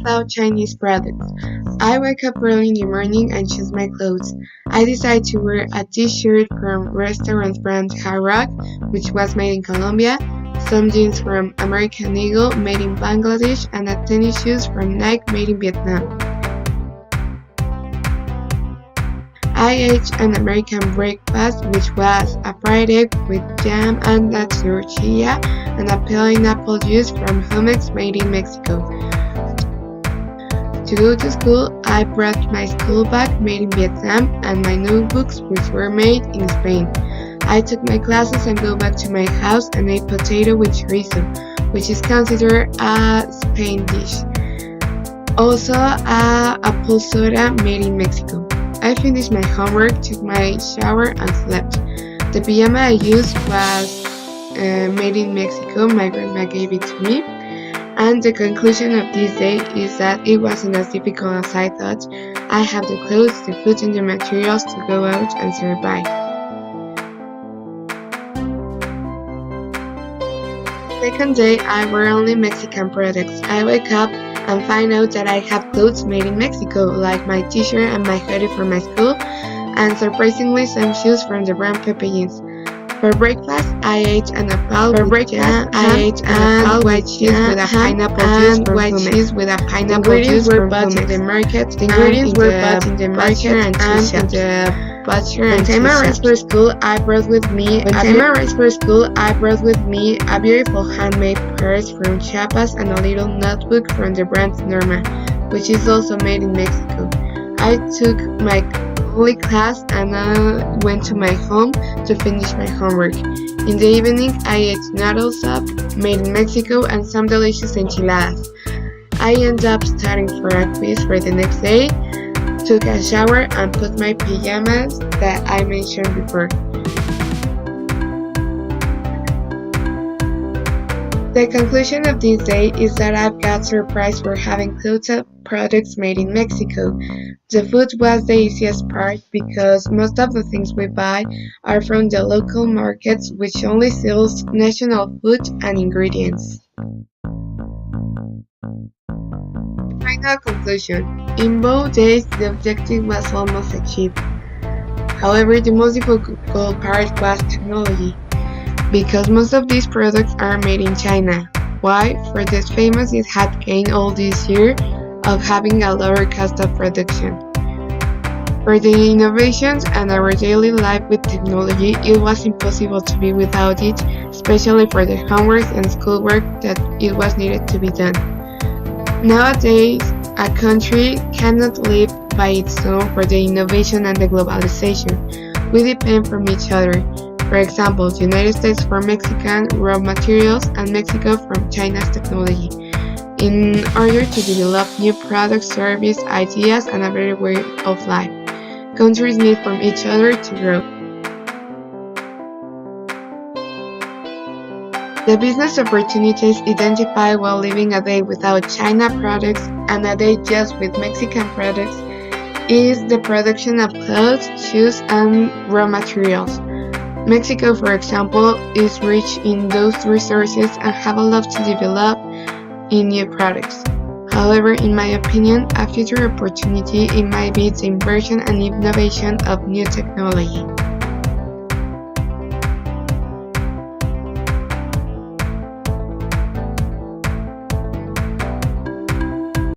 about Chinese products. I wake up early in the morning and choose my clothes. I decide to wear a t-shirt from restaurant brand Hard Rock, which was made in Colombia, some jeans from American Eagle made in Bangladesh, and a tennis shoes from Nike made in Vietnam. I ate an American breakfast, which was a fried egg with jam and a tortilla, and a pineapple juice from Jumex made in Mexico. To go to school, I brought my school bag made in Vietnam and my notebooks, which were made in Spain. I took my classes and go back to my house and ate potato with chorizo, which is considered a Spain dish. Also, a apple soda made in Mexico. I finished my homework, took my shower, and slept. The pajama I used was made in Mexico. My grandma gave it to me. And the conclusion of this day is that it wasn't as difficult as I thought. I have the clothes, the food, and the materials to go out and survive. Second day, I wear only Mexican products. I wake up and find out that I have clothes made in Mexico, like my t-shirt and my hoodie for my school, and surprisingly some shoes from the brand Pepe Jeans. For breakfast, I ate an apple with white cheese with a pineapple juice from Jumex. Ingredients were bought in the market. Ingredients were bought in the market and the butcher and tea shop. For school, I brought with me a beautiful handmade purse from Chiapas and a little notebook from the brand Norma, which is also made in Mexico. I took my only class and I went to my home to finish my homework. In the evening, I ate noodle soup made in Mexico and some delicious enchiladas. I ended up studying for a quiz for the next day, took a shower, and put my pajamas that I mentioned before. The conclusion of this day is that I've got surprised for having clothes and products made in Mexico. The food was the easiest part because most of the things we buy are from the local markets, which only sells national food and ingredients. Final conclusion. In both days, the objective was almost achieved. However, the most difficult part was technology, because most of these products are made in China. Why? For the famous it had gained all this year of having a lower cost of production. For the innovations and our daily life with technology, it was impossible to be without it, especially for the homework and schoolwork that it was needed to be done. Nowadays, a country cannot live by its own for the innovation and the globalization. We depend from each other. For example, the United States for Mexican raw materials and Mexico from China's technology, in order to develop new products, service, ideas, and a better way of life. Countries need from each other to grow. The business opportunities identified while living a day without China products and a day just with Mexican products is the production of clothes, shoes, and raw materials. Mexico, for example, is rich in those resources and have a lot to develop in new products. However, in my opinion, a future opportunity it might be the inversion and innovation of new technology.